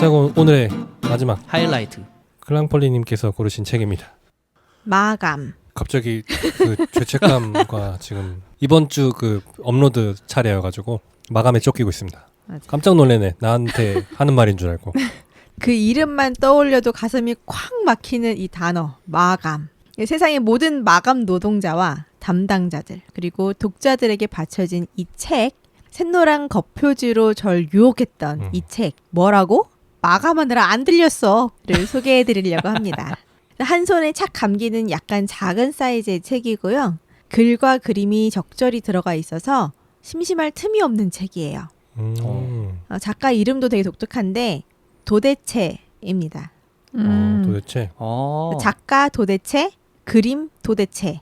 자, 오늘의 마지막 하이라이트. 클랑폴리님께서 고르신 책입니다. 마감. 갑자기 그 죄책감과 지금 이번 주 그 업로드 차례여가지고 마감에 쫓기고 있습니다. 맞아. 깜짝 놀래네. 나한테 하는 말인 줄 알고. 그 이름만 떠올려도 가슴이 콱 막히는 이 단어 마감. 세상의 모든 마감 노동자와 담당자들 그리고 독자들에게 바쳐진 이 책, 샛노란 겉표지로 절 유혹했던 이 책 뭐라고? 마감하느라 안 들렸어를 소개해드리려고 합니다. 한 손에 착 감기는 약간 작은 사이즈의 책이고요. 글과 그림이 적절히 들어가 있어서 심심할 틈이 없는 책이에요. 작가 이름도 되게 독특한데 도대체입니다. 도대체 작가 도대체, 그림 도대체.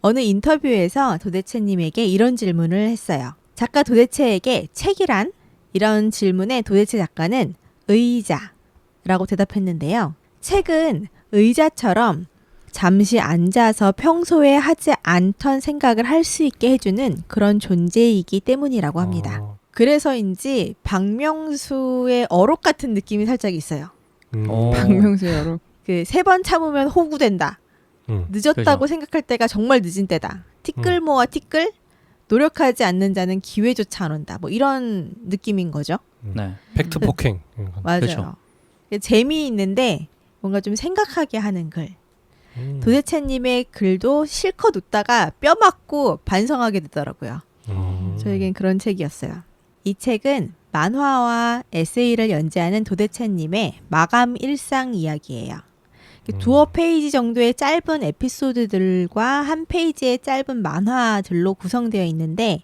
어느 인터뷰에서 도대체님에게 이런 질문을 했어요. 작가 도대체에게 책이란? 이런 질문에 도대체 작가는 의자라고 대답했는데요. 책은 의자처럼 잠시 앉아서 평소에 하지 않던 생각을 할 수 있게 해주는 그런 존재이기 때문이라고 합니다. 그래서인지 박명수의 어록 같은 느낌이 살짝 있어요. 박명수의 어록. 그 3번 참으면 호구된다. 늦었다고 그죠. 생각할 때가 정말 늦은 때다. 티끌 모아 티끌? 노력하지 않는 자는 기회조차 안 온다. 뭐 이런 느낌인 거죠. 네. 팩트 폭행. 맞아요. 그렇죠. 재미있는데 뭔가 좀 생각하게 하는 글. 도대체님의 글도 실컷 웃다가 뼈 맞고 반성하게 되더라고요. 저에겐 그런 책이었어요. 이 책은 만화와 에세이를 연재하는 도대체님의 마감 일상 이야기예요. 두어 페이지 정도의 짧은 에피소드들과 한 페이지의 짧은 만화들로 구성되어 있는데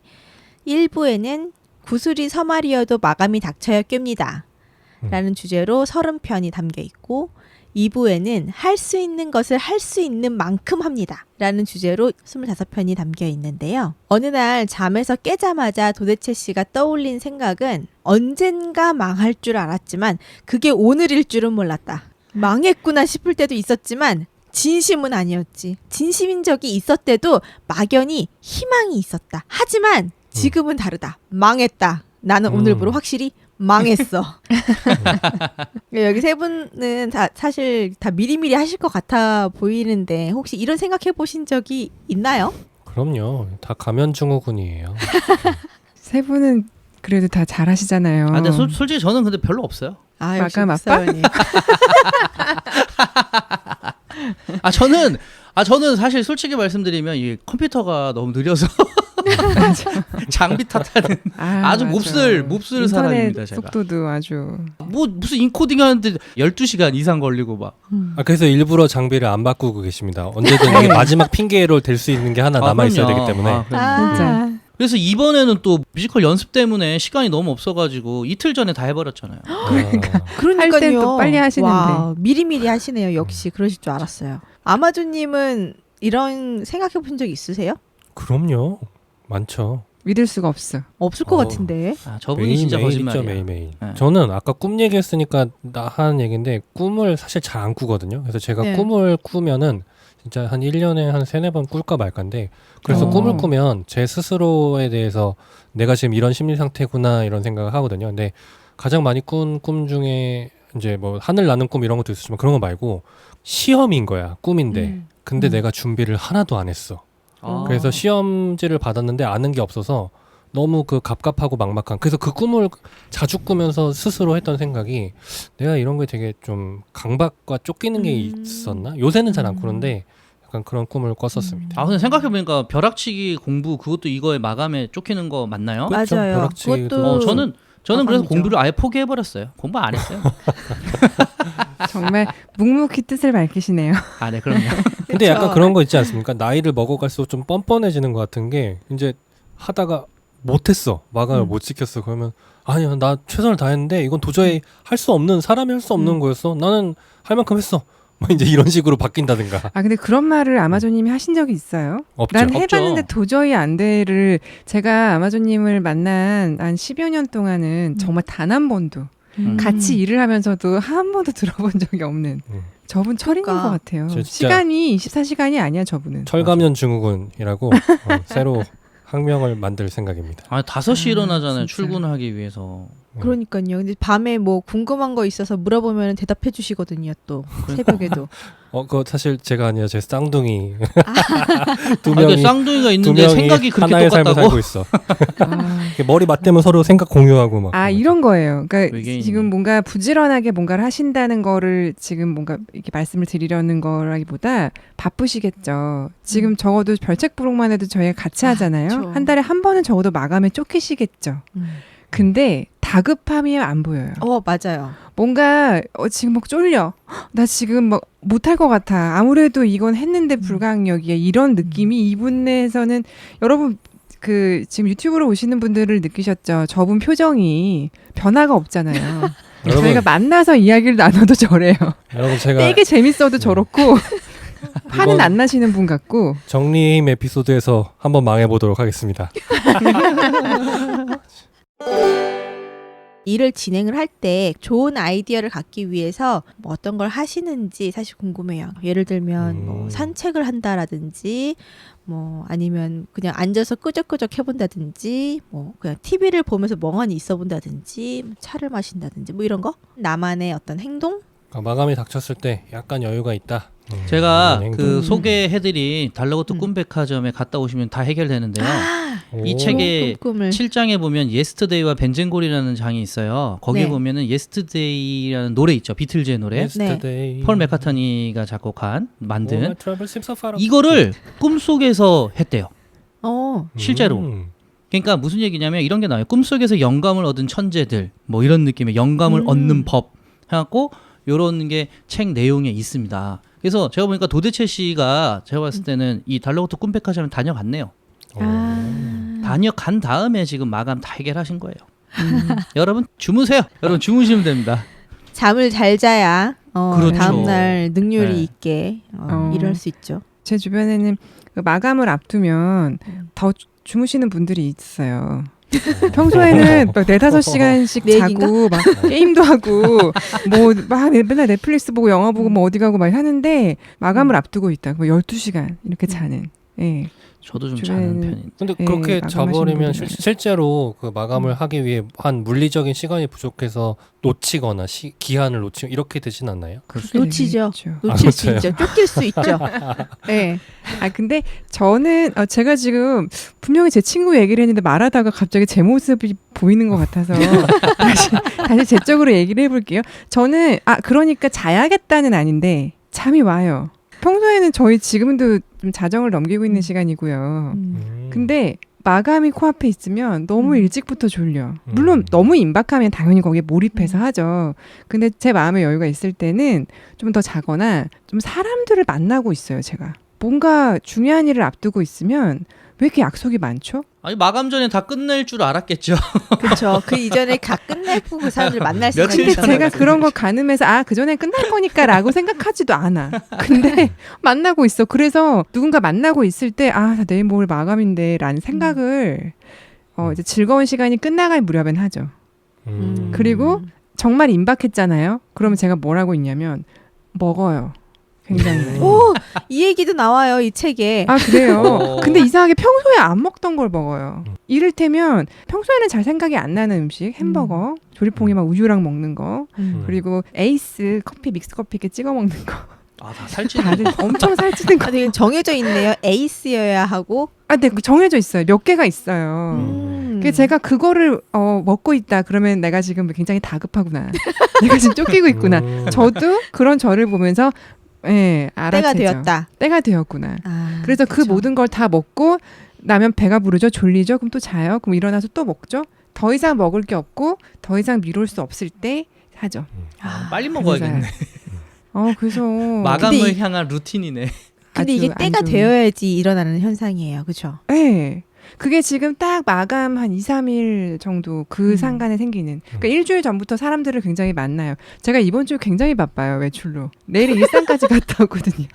1부에는 구슬이 서말이어도 마감이 닥쳐야 꿰입니다. 라는 주제로 30편이 담겨 있고 2부에는 할 수 있는 것을 할 수 있는 만큼 합니다. 라는 주제로 25편이 담겨 있는데요. 어느 날 잠에서 깨자마자 도대체 씨가 떠올린 생각은 언젠가 망할 줄 알았지만 그게 오늘일 줄은 몰랐다. 망했구나 싶을 때도 있었지만 진심은 아니었지. 진심인 적이 있었대도 막연히 희망이 있었다. 하지만 지금은 다르다. 망했다. 나는 오늘부로 확실히 망했어. 여기 세 분은 사실 다 미리미리 하실 것 같아 보이는데 혹시 이런 생각해 보신 적이 있나요? 그럼요. 다 가면 증후군이에요. 세 분은 그래도 다 잘하시잖아요. 아, 근데 솔직히 저는 근데 별로 없어요. 아, 역시 마감 아빠? 목사님. 저는 사실 솔직히 말씀드리면 이 컴퓨터가 너무 느려서 장비 탓하는 아주 몹쓸 인터넷 사람입니다. 제가. 속도도 아주. 뭐 무슨 인코딩 하는데 12시간 이상 걸리고 막. 그래서 일부러 장비를 안 바꾸고 계십니다. 언제든 이게 마지막 핑계로 될 수 있는 게 하나 남아 있어야 되기 때문에. 진짜. 그래서 이번에는 또 뮤지컬 연습 때문에 시간이 너무 없어가지고 이틀 전에 다 해버렸잖아요. 그러니까요. 할 땐 또 빨리 하시는데. 와, 미리미리 하시네요. 역시 그러실 줄 알았어요. 아마존님은 이런 생각해 본 적 있으세요? 그럼요. 많죠. 믿을 수가 없어. 없을 것 같은데. 아, 저분이 진짜 있죠. 거짓말이야. 매일매일. 네. 저는 아까 꿈 얘기했으니까 나 하는 얘기인데 꿈을 사실 잘 안 꾸거든요. 그래서 제가 네. 꿈을 꾸면은 진짜 한 1년에 한 3-4번 꿀까 말까인데 그래서 어. 꿈을 꾸면 제 스스로에 대해서 내가 지금 이런 심리 상태구나 이런 생각을 하거든요. 근데 가장 많이 꾼 꿈 중에 이제 뭐 하늘 나는 꿈 이런 것도 있었지만 그런 거 말고 시험인 거야. 꿈인데. 근데 내가 준비를 하나도 안 했어. 그래서 시험지를 받았는데 아는 게 없어서 너무 그 갑갑하고 막막한 그래서 그 꿈을 자주 꾸면서 스스로 했던 생각이 내가 이런 게 되게 좀 강박과 쫓기는 게 있었나? 요새는 잘 안 꾸는데 약간 그런 꿈을 꿨었습니다. 아, 근데 생각해보니까 벼락치기 공부 그것도 이거에 마감에 쫓기는 거 맞나요? 그렇죠. 맞아요. 벼락치기도. 그것도 저는 그래서 마감이죠. 공부를 아예 포기해버렸어요. 공부 안 했어요. 정말 묵묵히 뜻을 밝히시네요. 아, 네, 그럼요. 근데 약간 그런 거 있지 않습니까? 나이를 먹어갈수록 좀 뻔뻔해지는 것 같은 게 이제 하다가 못했어. 마감을 못 지켰어. 그러면 아니야 나 최선을 다했는데 이건 도저히 할 수 없는 사람이 할 수 없는 거였어. 나는 할 만큼 했어. 뭐 이제 이런 식으로 바뀐다든가. 아 근데 그런 말을 아마존님이 하신 적이 있어요? 없죠. 난 없죠. 해봤는데 도저히 안 돼를 제가 아마존님을 만난 한 10여 년 동안은 정말 단 한 번도 같이 일을 하면서도 한 번도 들어본 적이 없는 저분 철인인 그러니까. 것 같아요. 저 진짜 시간이 24시간이 아니야 저분은. 철가면 증후군이라고 새로 학명을 만들 생각입니다. 아, 5시 일어나잖아요. 진짜. 출근하기 위해서. 그러니까요. 근데 밤에 뭐 궁금한 거 있어서 물어보면 대답해 주시거든요. 또 새벽에도. 그거 사실 제가 아니라 제 쌍둥이 두 근데 명이 쌍둥이가 두 있는데 명이 생각이 그렇게 하나의 삶을 똑같다고? 살고 있어. 아, 머리 맞대면 서로 생각 공유하고 막. 아 이런 거예요. 그러니까 외계인이네. 지금 뭔가 부지런하게 뭔가를 하신다는 거를 지금 뭔가 이렇게 말씀을 드리려는 거라기보다 바쁘시겠죠. 지금 적어도 별책 부록만 해도 저희가 같이 하잖아요. 그쵸. 한 달에 한 번은 적어도 마감에 쫓기시겠죠. 근데 다급함이 안 보여요. 맞아요. 뭔가 지금 막 쫄려. 나 지금 막 못할 것 같아. 아무래도 이건 했는데 불가항력이야. 이런 느낌이 이분에서는 여러분 그 지금 유튜브로 오시는 분들을 느끼셨죠? 저분 표정이 변화가 없잖아요. 여러분, 저희가 만나서 이야기를 나눠도 저래요. 여러분 제가 되게 재밌어도 저렇고 화는 이번- 안 나시는 분 같고. 정리임 에피소드에서 한번 망해보도록 하겠습니다. 일을 진행을 할 때 좋은 아이디어를 갖기 위해서 뭐 어떤 걸 하시는지 사실 궁금해요. 예를 들면 뭐 산책을 한다라든지 뭐 아니면 그냥 앉아서 끄적끄적 해본다든지 뭐 그냥 TV를 보면서 멍하니 있어 본다든지 뭐 차를 마신다든지 뭐 이런 거 나만의 어떤 행동? 마감이 닥쳤을 때 약간 여유가 있다. 제가 이런 그 행동. 소개해드린 달러고트 꿈백화점에 갔다 오시면 다 해결되는데요. 이 오. 책에 꿈을 7장에 보면 예스터데이와 벤젠골이라는 장이 있어요. 거기에 네. 보면은 예스터데이라는 노래 있죠. 비틀즈의 노래. Yesterday. 폴 맥카트니가 작곡한 만든 All my troubles seem so far away. 이거를 꿈속에서 했대요. 실제로. 음. 그러니까 무슨 얘기냐면 이런 게 나와요. 꿈속에서 영감을 얻은 천재들 뭐 이런 느낌의 영감을 얻는 법 해갖고 요런 게 책 내용에 있습니다. 그래서 제가 보니까 도대체 씨가 제가 봤을 때는 이 달러고트 꿈백화점을 다녀갔네요. 다녀간 다음에 지금 마감 다 해결하신 거예요. 여러분 주무세요. 여러분 주무시면 됩니다. 잠을 잘 자야 그렇죠. 다음날 능률이 네. 있게 어. 일할 수 있죠. 제 주변에는 그 마감을 앞두면 더 주무시는 분들이 있어요. 평소에는 막 4-5시간씩 내 얘기인가? 자고 막 게임도 하고 뭐 막 맨날 넷플릭스 보고 영화 보고 뭐 어디 가고 막 하는데 마감을 앞두고 있다. 뭐 12시간 이렇게 자는. 예. 저도 좀 주변에는- 자는 편인. 근데 예, 그렇게 마감하시는 자버리면 분들이 실제로 그 마감을 하기 위해 한 물리적인 시간이 부족해서 놓치거나 기한을 놓치고 이렇게 되진 않나요? 그렇게 놓치죠. 되겠죠. 놓칠 수 놓쳐요. 있죠. 쫓길 수 있죠. 네. 아 근데 저는 제가 지금 분명히 제 친구 얘기를 했는데 말하다가 갑자기 제 모습이 보이는 것 같아서 다시 제 쪽으로 얘기를 해볼게요. 저는 그러니까 자야겠다는 아닌데 잠이 와요. 평소에는 저희 지금도 좀 자정을 넘기고 있는 시간이고요. 근데 마감이 코앞에 있으면 너무 일찍부터 졸려. 물론 너무 임박하면 당연히 거기에 몰입해서 하죠. 근데 제 마음의 여유가 있을 때는 좀 더 자거나 좀 사람들을 만나고 있어요, 제가. 뭔가 중요한 일을 앞두고 있으면 왜 이렇게 약속이 많죠? 아니 마감 전에 다 끝낼 줄 알았겠죠. 그렇죠. 그 이전에 다 끝내고 그 사람들 만날 며칠 생각이 근데 전에 제가 그런 걸 가늠해서 그 전에 끝날 거니까라고 생각하지도 않아. 근데 만나고 있어. 그래서 누군가 만나고 있을 때 내일 모레 마감인데라는 생각을 이제 즐거운 시간이 끝나갈 무렵엔 하죠. 그리고 정말 임박했잖아요. 그러면 제가 뭘 하고 있냐면 먹어요. 굉장히. 오, 이 얘기도 나와요, 이 책에. 그래요? 근데 이상하게 평소에 안 먹던 걸 먹어요. 이를테면 평소에는 잘 생각이 안 나는 음식, 햄버거, 조리퐁에 막 우유랑 먹는 거, 그리고 에이스 커피, 믹스 커피 이렇게 찍어 먹는 거. 다 살찌는 다들 거. 엄청 살찌는 거. 되게 정해져 있네요. 에이스여야 하고. 네, 정해져 있어요. 몇 개가 있어요. 그래서 제가 그거를 먹고 있다. 그러면 내가 지금 굉장히 다급하구나. 내가 지금 쫓기고 있구나. 저도 그런 저를 보면서 알아채죠. 때가 되었다. 때가 되었구나. 그래서 그 그쵸. 모든 걸 다 먹고 나면 배가 부르죠. 졸리죠. 그럼 또 자요. 그럼 일어나서 또 먹죠. 더 이상 먹을 게 없고 더 이상 미룰 수 없을 때 하죠. 빨리 먹어야겠네. 그래서 마감을 근데 향한 루틴이네. 근데 아주 이게 안 때가 좋은- 되어야지 일어나는 현상이에요. 그렇죠? 네. 그게 지금 딱 마감 한 2, 3일 정도 그 상간에 생기는. 그러니까 일주일 전부터 사람들을 굉장히 만나요. 제가 이번 주에 굉장히 바빠요. 외출로. 내일 일산까지 갔다 오거든요.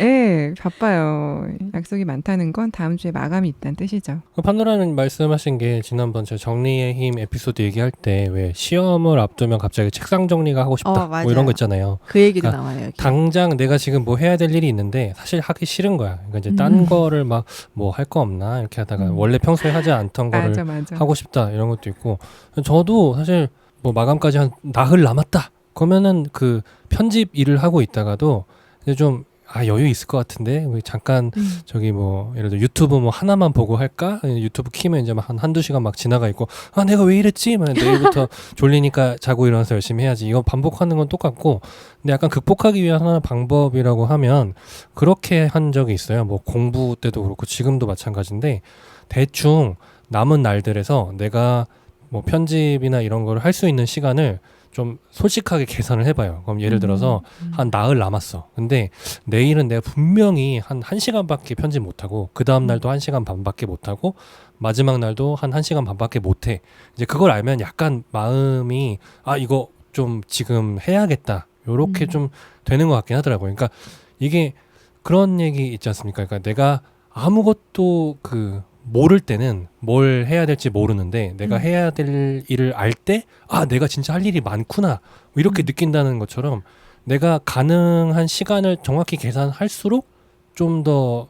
예, 바빠요. 약속이 많다는 건 다음 주에 마감이 있다는 뜻이죠. 그 판도라는 말씀하신 게 지난번 저 정리의 힘 에피소드 얘기할 때 왜 시험을 앞두면 갑자기 책상 정리가 하고 싶다 맞아요. 뭐 이런 거 있잖아요. 그 얘기도 그러니까 나와요. 여기. 당장 내가 지금 뭐 해야 될 일이 있는데 사실 하기 싫은 거야. 그러니까 이제 딴 거를 막 뭐 할 거 없나 이렇게 하다가 원래 평소에 하지 않던 거를 맞아. 하고 싶다 이런 것도 있고 저도 사실 뭐 마감까지 한 나흘 남았다 그러면은 그 편집 일을 하고 있다가도 이제 좀 여유 있을 것 같은데 우리 잠깐 저기 뭐 예를 들어 유튜브 뭐 하나만 보고 할까 유튜브 키면 이제 막 한두 시간 막 지나가 있고 내가 왜 이랬지 막 내일부터 졸리니까 자고 일어나서 열심히 해야지 이거 반복하는 건 똑같고 근데 약간 극복하기 위한 하나의 방법이라고 하면 그렇게 한 적이 있어요. 뭐 공부 때도 그렇고 지금도 마찬가지인데 대충 남은 날들에서 내가 뭐 편집이나 이런 걸 할 수 있는 시간을 좀 솔직하게 계산을 해봐요. 그럼 예를 들어서 한 나흘 남았어. 근데 내일은 내가 분명히 한 1시간밖에 편집 못하고 그 다음 날도 1시간 반밖에 못하고 마지막 날도 한 1시간 반밖에 못해. 이제 그걸 알면 약간 마음이 이거 좀 지금 해야겠다. 요렇게 좀 되는 것 같긴 하더라고요. 그러니까 이게 그런 얘기 있지 않습니까? 그러니까 내가 아무것도 모를 때는 뭘 해야 될지 모르는데 내가 해야 될 일을 알 때 내가 진짜 할 일이 많구나 이렇게 느낀다는 것처럼 내가 가능한 시간을 정확히 계산할수록 좀 더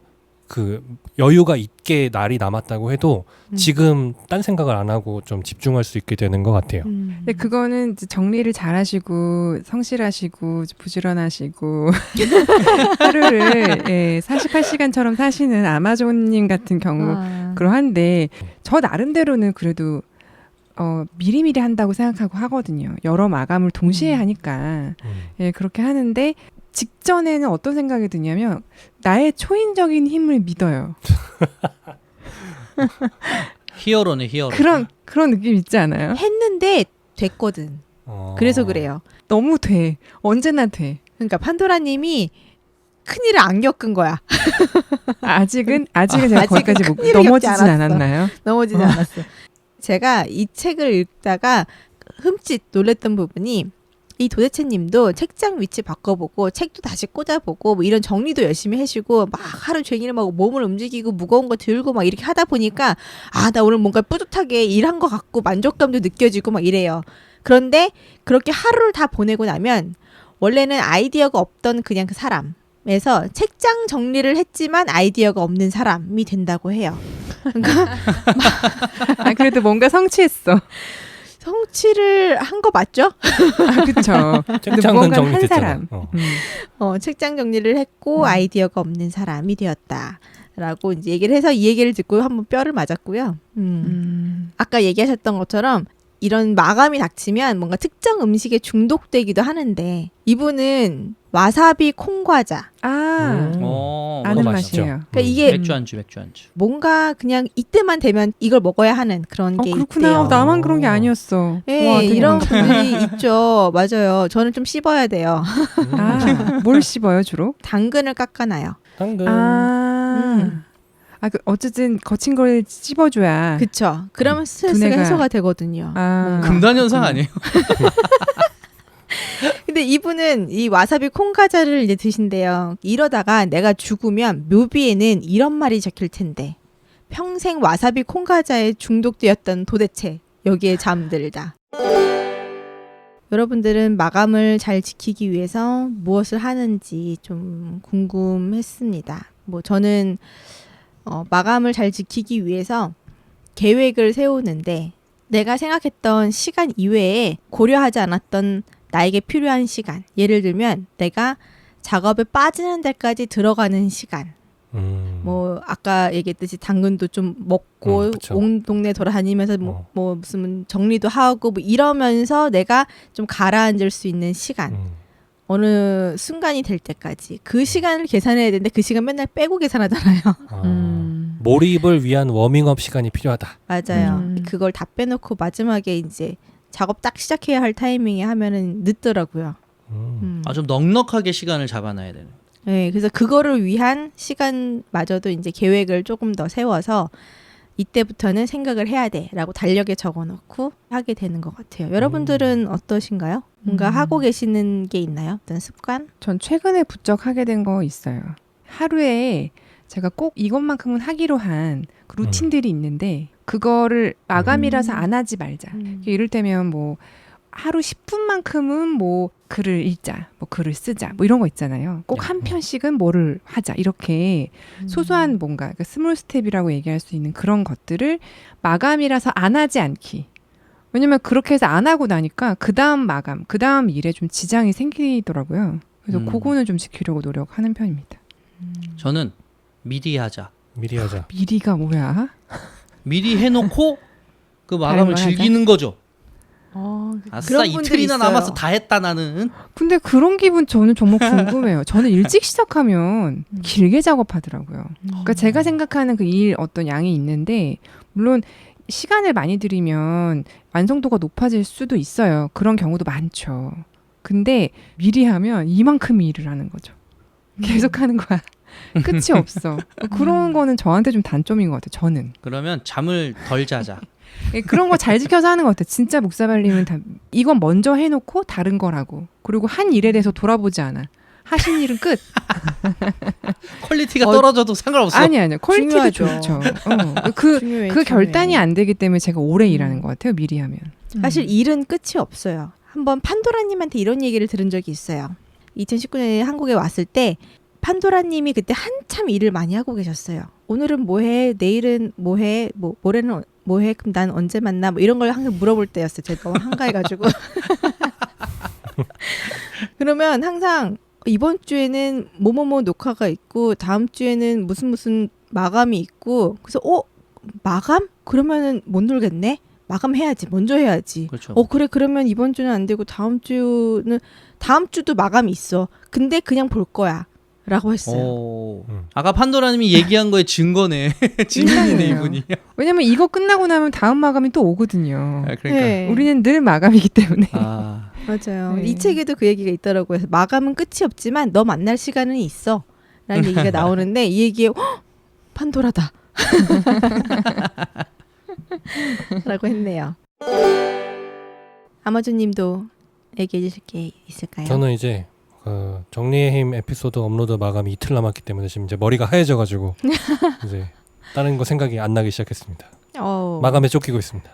여유가 있게 날이 남았다고 해도 지금 딴 생각을 안 하고 좀 집중할 수 있게 되는 것 같아요. 근데 그거는 이제 정리를 잘하시고 성실하시고 부지런하시고 하루를 48시간처럼 사시는 아마존님 같은 경우 그러한데 저 나름대로는 그래도 미리미리 한다고 생각하고 하거든요. 여러 마감을 동시에 하니까 그렇게 하는데 직전에는 어떤 생각이 드냐면 나의 초인적인 힘을 믿어요. 히어로네 히어로. 그런 느낌 있지 않아요? 했는데 됐거든. 그래서 그래요. 너무 돼. 언제나 돼. 그러니까 판도라님이 큰일을 안 겪은 거야. 아직은 제가 거기까지 못 큰일을 넘어지진 겪지 않았어. 않았나요? 넘어지지 않았어. 제가 이 책을 읽다가 흠칫 놀랬던 부분이 이 도대체님도 책장 위치 바꿔보고 책도 다시 꽂아보고 뭐 이런 정리도 열심히 해주고 막 하루 종일 막 몸을 움직이고 무거운 거 들고 막 이렇게 하다 보니까 나 오늘 뭔가 뿌듯하게 일한 것 같고 만족감도 느껴지고 막 이래요. 그런데 그렇게 하루를 다 보내고 나면 원래는 아이디어가 없던 그냥 그 사람에서 책장 정리를 했지만 아이디어가 없는 사람이 된다고 해요. 그러니까 그래도 뭔가 성취했어. 성취를 한 거 맞죠? 그렇죠. 책장은 한 정리됐잖아. 사람. 책장 정리를 했고 아이디어가 없는 사람이 되었다라고 이제 얘기를 해서 이 얘기를 듣고 한번 뼈를 맞았고요. 아까 얘기하셨던 것처럼 이런 마감이 닥치면 뭔가 특정 음식에 중독되기도 하는데 이분은 와사비 콩과자. 아는 맛있죠. 맛이에요. 그러니까 이게 맥주 안주. 뭔가 그냥 이때만 되면 이걸 먹어야 하는 그런 게 그렇구나. 있대요. 나만 그런 게 아니었어. 네, 와, 되게 이런 많다. 분들이 있죠. 맞아요. 저는 좀 씹어야 돼요. 뭘 씹어요 주로? 당근을 깎아놔요. 당근. 어쨌든 거친 걸 씹어줘야. 그쵸. 그러면 스트레스가 두뇌가- 해소가 되거든요. 뭔가. 금단현상 아니에요? 근데 이분은 이 와사비 콩과자를 이제 드신대요. 이러다가 내가 죽으면 묘비에는 이런 말이 적힐 텐데 평생 와사비 콩과자에 중독되었던 도대체 여기에 잠들다. 여러분들은 마감을 잘 지키기 위해서 무엇을 하는지 좀 궁금했습니다. 저는 마감을 잘 지키기 위해서 계획을 세우는데 내가 생각했던 시간 이외에 고려하지 않았던 나에게 필요한 시간, 예를 들면 내가 작업에 빠지는 데까지 들어가는 시간, 아까 얘기했듯이 당근도 좀 먹고 온 동네 돌아다니면서 무슨 정리도 하고 이러면서 내가 좀 가라앉을 수 있는 시간, 어느 순간이 될 때까지 그 시간을 계산해야 되는데 그 시간 맨날 빼고 계산하잖아요. 몰입을 위한 워밍업 시간이 필요하다. 맞아요. 그걸 다 빼놓고 마지막에 이제 작업 딱 시작해야 할 타이밍에 하면은 늦더라고요. 좀 넉넉하게 시간을 잡아놔야 되는. 네, 그래서 그거를 위한 시간마저도 이제 계획을 조금 더 세워서 이때부터는 생각을 해야 돼라고 달력에 적어놓고 하게 되는 것 같아요. 여러분들은 어떠신가요? 뭔가 하고 계시는 게 있나요? 어떤 습관? 전 최근에 부쩍 하게 된 거 있어요. 하루에 제가 꼭 이것만큼은 하기로 한 그 루틴들이 있는데 그거를 마감이라서 안 하지 말자. 이를테면 뭐 하루 10분만큼은 뭐 글을 읽자, 뭐 글을 쓰자, 뭐 이런 거 있잖아요. 꼭 한 편씩은 뭐를 하자. 이렇게 소소한 뭔가 그러니까 스몰 스텝이라고 얘기할 수 있는 그런 것들을 마감이라서 안 하지 않기. 왜냐면 그렇게 해서 안 하고 나니까 그 다음 마감, 그 다음 일에 좀 지장이 생기더라고요. 그래서 그거는 좀 지키려고 노력하는 편입니다. 저는 미리 하자. 미리 하자. 미리가 뭐야? 미리 해놓고 그 다른 마감을 걸 즐기는 거죠. 아싸 그런 분들이 이틀이나 있어요. 남아서 다 했다 나는. 근데 그런 기분 저는 정말 궁금해요. 저는 일찍 시작하면 길게 작업하더라고요. 그러니까 제가 생각하는 그 일 어떤 양이 있는데 물론 시간을 많이 들이면 완성도가 높아질 수도 있어요. 그런 경우도 많죠. 근데 미리 하면 이만큼 일을 하는 거죠. 계속 하는 거야. 끝이 없어. 그런 거는 저한테 좀 단점인 것 같아요. 저는. 그러면 잠을 덜 자자. 그런 거 잘 지켜서 하는 것 같아요. 진짜 목사발님은 다 이건 먼저 해놓고 다른 거라고. 그리고 한 일에 대해서 돌아보지 않아. 하신 일은 끝. 퀄리티가 떨어져도 상관없어. 아니요. 퀄리티도 중요하죠. 좋죠. 그 중요해. 결단이 안 되기 때문에 제가 오래 일하는 것 같아요. 미리 하면. 사실 일은 끝이 없어요. 한번 판도라님한테 이런 얘기를 들은 적이 있어요. 2019년에 한국에 왔을 때 판도라님이 그때 한참 일을 많이 하고 계셨어요. 오늘은 뭐해? 내일은 뭐해? 뭐 모레는 뭐해? 그럼 난 언제 만나? 뭐 이런 걸 항상 물어볼 때였어요. 제가 너무 한가해가지고. 그러면 항상 이번 주에는 뭐뭐뭐 녹화가 있고 다음 주에는 무슨 마감이 있고 그래서 마감? 그러면은 못 놀겠네? 마감해야지. 먼저 해야지. 그렇죠. 그래 그러면 이번 주는 안 되고 다음 주도 마감이 있어. 근데 그냥 볼 거야. 라고 했어요. 아까 판도라님이 얘기한 거의 증거네. 증인이네 진짜예요. 이분이. 왜냐면 이거 끝나고 나면 다음 마감이 또 오거든요. 아, 그러니까. 네. 우리는 늘 마감이기 때문에. 아, 맞아요. 네. 이 책에도 그 얘기가 있더라고요. 그래서 마감은 끝이 없지만 너 만날 시간은 있어. 라는 얘기가 나오는데 이 얘기에 판도라다. 라고 했네요. 아마존님도 얘기해 주실 게 있을까요? 저는 이제 그 정리의 힘 에피소드 업로드 마감이 이틀 남았기 때문에 지금 이제 머리가 하얘져가지고 이제 다른 거 생각이 안 나기 시작했습니다. 마감에 쫓기고 있습니다.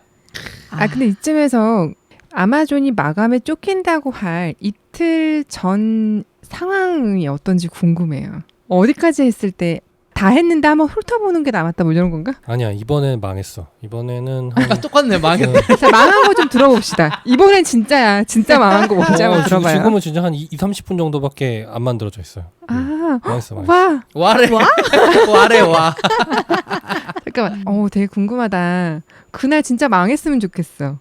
근데 이쯤에서 아마존이 마감에 쫓긴다고 할 이틀 전 상황이 어떤지 궁금해요. 어디까지 했을 때 다 했는데 한번 훑어보는 게 남았다 뭐 이런 건가? 아니야 이번엔 망했어. 이번에는 한 똑같네. 망했네. 자, 망한 거 좀 들어봅시다. 이번엔 진짜야. 진짜 망한 거 뭔지 한번 들어봐요. 지금은 진짜 한 2-30분 정도밖에 안 만들어져 있어요. 망했어. 와. 와래. 와래 와. 잠깐만. 되게 궁금하다. 그날 진짜 망했으면 좋겠어.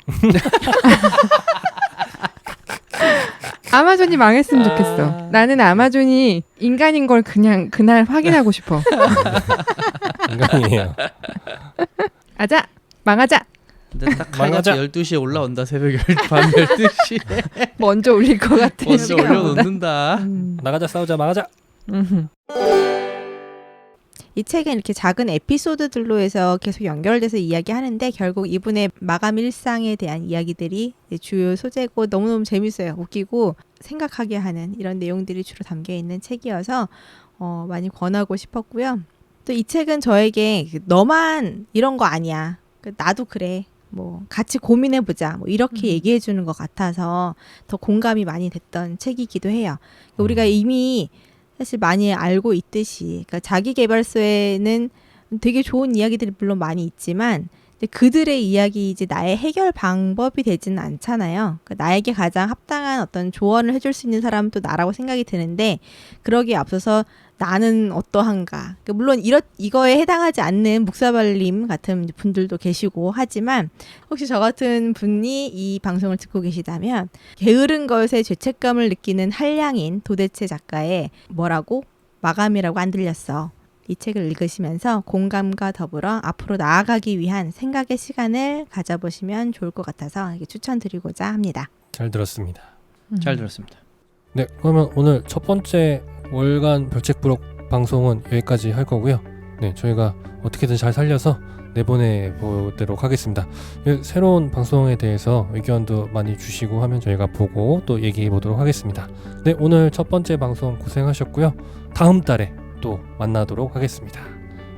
아마존이 망했으면 좋겠어. 나는 아마존이 인간인 걸 그냥 그날 확인하고 싶어. 인간이에요. 아자, 망하자. 근데 딱 망하자. 칼같이 12시에 올라온다. 새벽 밤 12시에. 먼저 올릴 것 같아. 먼저 시간 올려놓는다. 나가자 싸우자 망하자. 이 책은 이렇게 작은 에피소드들로 해서 계속 연결돼서 이야기하는데 결국 이분의 마감 일상에 대한 이야기들이 주요 소재고 너무너무 재밌어요. 웃기고 생각하게 하는 이런 내용들이 주로 담겨 있는 책이어서 많이 권하고 싶었고요. 또 이 책은 저에게 너만 이런 거 아니야. 나도 그래. 뭐 같이 고민해보자. 뭐 이렇게 얘기해 주는 것 같아서 더 공감이 많이 됐던 책이기도 해요. 우리가 이미 사실 많이 알고 있듯이 그러니까 자기계발서에는 되게 좋은 이야기들이 물론 많이 있지만 근데 그들의 이야기 이제 나의 해결 방법이 되지는 않잖아요. 그러니까 나에게 가장 합당한 어떤 조언을 해줄 수 있는 사람은 또 나라고 생각이 드는데 그러기에 앞서서 나는 어떠한가. 그러니까 물론 이거에 해당하지 않는 묵사발님 같은 분들도 계시고 하지만 혹시 저 같은 분이 이 방송을 듣고 계시다면 게으른 것에 죄책감을 느끼는 한량인 도대체 작가의 뭐라고? 마감이라고 안 들렸어. 이 책을 읽으시면서 공감과 더불어 앞으로 나아가기 위한 생각의 시간을 가져보시면 좋을 것 같아서 이렇게 추천드리고자 합니다. 잘 들었습니다. 잘 들었습니다. 네 그러면 오늘 첫 번째 월간 별책 부록 방송은 여기까지 할 거고요. 네, 저희가 어떻게든 잘 살려서 내보내 보도록 하겠습니다. 새로운 방송에 대해서 의견도 많이 주시고 하면 저희가 보고 또 얘기해 보도록 하겠습니다. 네, 오늘 첫 번째 방송 고생하셨고요. 다음 달에 또 만나도록 하겠습니다.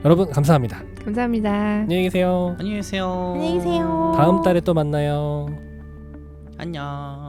여러분 감사합니다. 감사합니다. 안녕히 계세요. 안녕히 계세요. 안녕히 계세요. 다음 달에 또 만나요. 안녕.